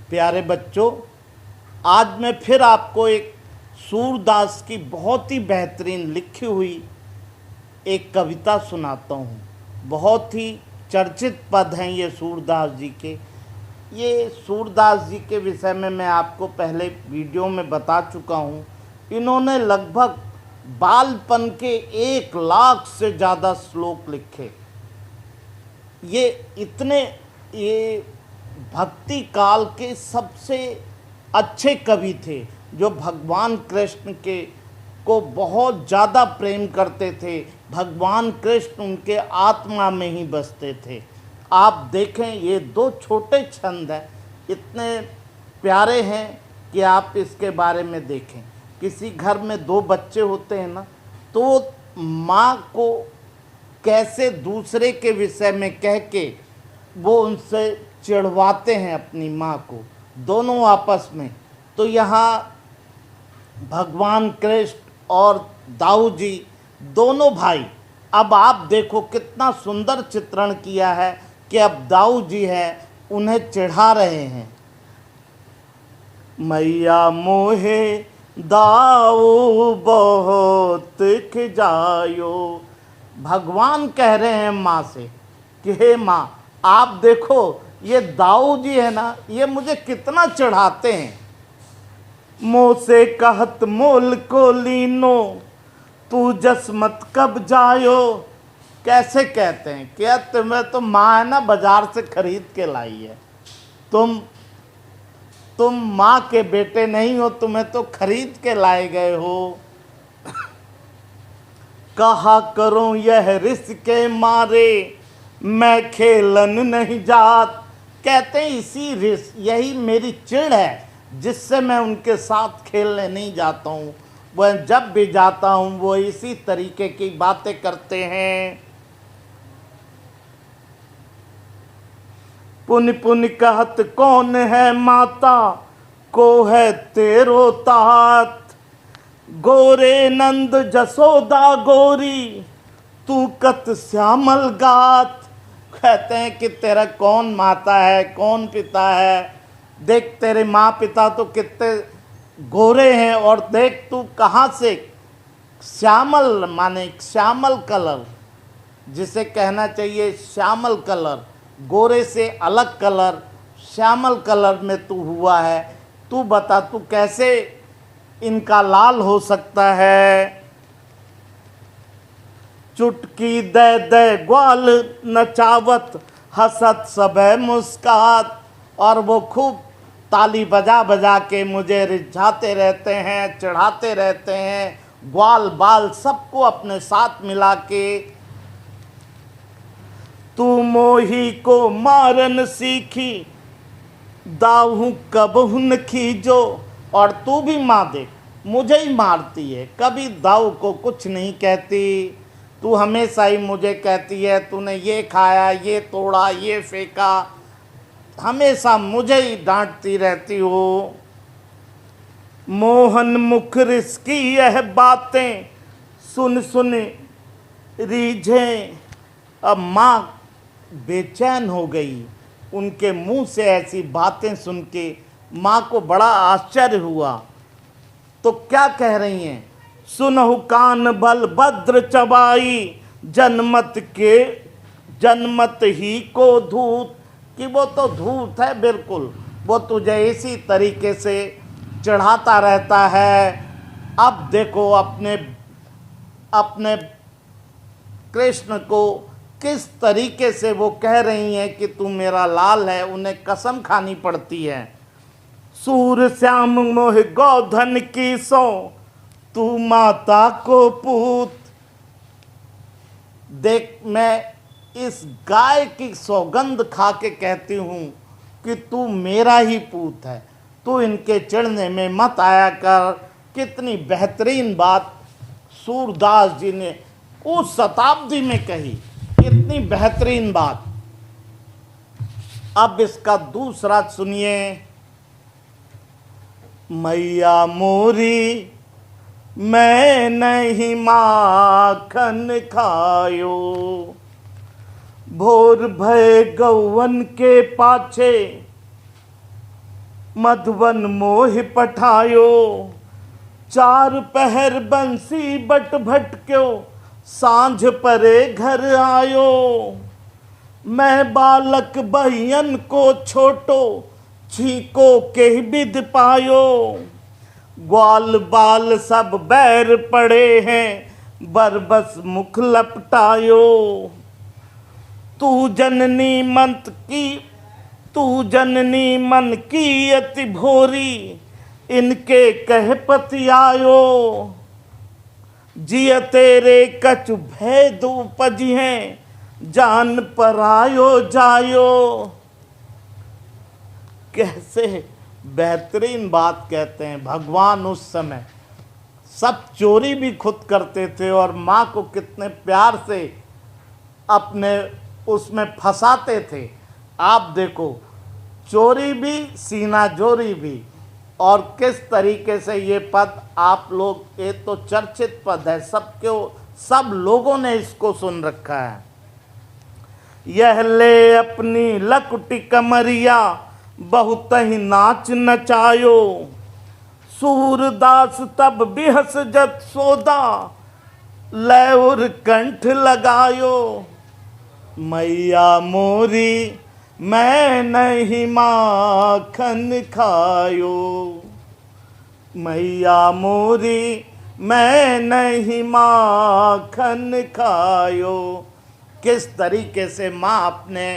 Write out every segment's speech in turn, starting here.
प्यारे बच्चों, आज मैं फिर आपको एक सूरदास की बहुत ही बेहतरीन लिखी हुई एक कविता सुनाता हूँ। बहुत ही चर्चित पद हैं ये सूरदास जी के। ये सूरदास जी के विषय में मैं आपको पहले वीडियो में बता चुका हूँ। इन्होंने लगभग बालपन के 1 लाख से ज़्यादा श्लोक लिखे। ये भक्ति काल के सबसे अच्छे कवि थे, जो भगवान कृष्ण के को बहुत ज़्यादा प्रेम करते थे। भगवान कृष्ण उनके आत्मा में ही बसते थे। आप देखें, ये 2 छोटे छंद हैं, इतने प्यारे हैं कि आप इसके बारे में देखें। किसी घर में 2 बच्चे होते हैं ना, तो माँ को कैसे दूसरे के विषय में कह के वो उनसे चिढ़वाते हैं अपनी माँ को, दोनों आपस में। तो यहाँ भगवान कृष्ण और दाऊ जी दोनों भाई, अब आप देखो कितना सुंदर चित्रण किया है कि अब दाऊ जी हैं, उन्हें चिढ़ा रहे हैं। मैया मोहे दाऊ बहुत खिजायो। भगवान कह रहे हैं माँ से कि हे माँ, आप देखो ये दाऊ जी है ना, ये मुझे कितना चढ़ाते हैं। मोह से कहत मोल को लीनो, तू जसमत कब जायो। कैसे कहते हैं, क्या तुम्हें तो माँ है ना, बाजार से खरीद के लाई है। तुम माँ के बेटे नहीं हो, तुम्हें तो खरीद के लाए गए हो। कहा करूं यह रिस के मारे, मैं खेलन नहीं जात। कहते हैं इसी रिस, यही मेरी चिढ़ है जिससे मैं उनके साथ खेलने नहीं जाता हूँ। वह जब भी जाता हूँ वो इसी तरीके की बातें करते हैं। पुन पुन कहत कौन है माता, को है तेरो तात। गोरे नंद जसोदा गोरी, तू कत श्यामल गात। कहते हैं कि तेरा कौन माता है, कौन पिता है। देख तेरे माँ पिता तो कितने गोरे हैं, और देख तू कहाँ से श्यामल, माने श्यामल कलर, जिसे कहना चाहिए श्यामल कलर, गोरे से अलग कलर, श्यामल कलर में तू हुआ है। तू बता, तू कैसे इनका लाल हो सकता है। चुटकी दे दे ग्वाल नचावत, हसत सबे मुस्कात। और वो खूब ताली बजा बजा के मुझे रिझाते रहते हैं, चढ़ाते रहते हैं, ग्वाल बाल सबको अपने साथ मिला के। तू मोही को मारन सीखी, दाहू कबहु न खीजो। और तू भी माँ देख, मुझे ही मारती है, कभी दाऊ को कुछ नहीं कहती। तू हमेशा ही मुझे कहती है तूने ये खाया, ये तोड़ा, ये फेंका, हमेशा मुझे ही डांटती रहती हो। मोहन मुख रिसकी यह बातें, सुन सुन रीझें। अब माँ बेचैन हो गई, उनके मुंह से ऐसी बातें सुन के माँ को बड़ा आश्चर्य हुआ। तो क्या कह रही हैं, सुनहु कान बल भद्र चबाई, जनमत ही को धूत। कि वो तो धूत है बिल्कुल, वो तुझे इसी तरीके से चढ़ाता रहता है। अब देखो अपने कृष्ण को किस तरीके से वो कह रही हैं कि तू मेरा लाल है, उन्हें कसम खानी पड़ती है। सूर श्याम मोह गोधन की सो, तू माता को पूत। देख, मैं इस गाय की सौगंध खा के कहती हूँ कि तू मेरा ही पूत है, तू इनके चढ़ने में मत आया कर। कितनी बेहतरीन बात सूरदास जी ने उस शताब्दी में कही, इतनी बेहतरीन बात। अब इसका दूसरा सुनिए। मैया मोरी मैं नहीं माखन खायो, भोर भय गौवन के पाछे, मधुबन मोह पठायो, चार पहर बंसी बट भटक्यो, सांझ परे घर आयो। मैं बालक बहियन को छोटो, छीको के विध पायो। ग्वाल बाल सब बैर पड़े हैं, बरबस मुख लपटायो। तू जननी मन की अति भोरी, इनके कह पति आयो। जिय तेरे कछु भेद उपजी हैं, जान पर आयो जायो। कैसे बेहतरीन बात कहते हैं। भगवान उस समय सब चोरी भी खुद करते थे और माँ को कितने प्यार से अपने उसमें फंसाते थे। आप देखो, चोरी भी सीना जोरी भी, और किस तरीके से ये पद आप लोग, ये तो चर्चित पद है, सब लोगों ने इसको सुन रखा है। यह ले अपनी लकुटी कमरिया, बहुत ही नाच नचायो। सूरदास तब बिहस जत सोदा, लौर कंठ लगायो। मैया मोरी मैं नहीं माखन खायो, मैया मोरी मैं नहीं माखन खायो। किस तरीके से माँ अपने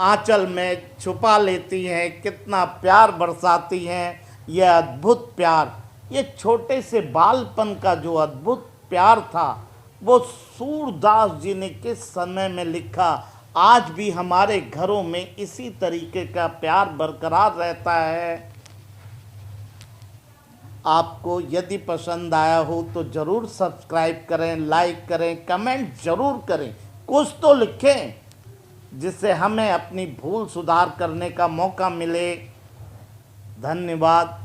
आंचल में छुपा लेती हैं, कितना प्यार बरसाती हैं। यह अद्भुत प्यार, ये छोटे से बालपन का जो अद्भुत प्यार था, वो सूरदास जी ने किस समय में लिखा। आज भी हमारे घरों में इसी तरीके का प्यार बरकरार रहता है। आपको यदि पसंद आया हो तो ज़रूर सब्सक्राइब करें, लाइक करें, कमेंट ज़रूर करें, कुछ तो लिखें जिससे हमें अपनी भूल सुधार करने का मौका मिले। धन्यवाद।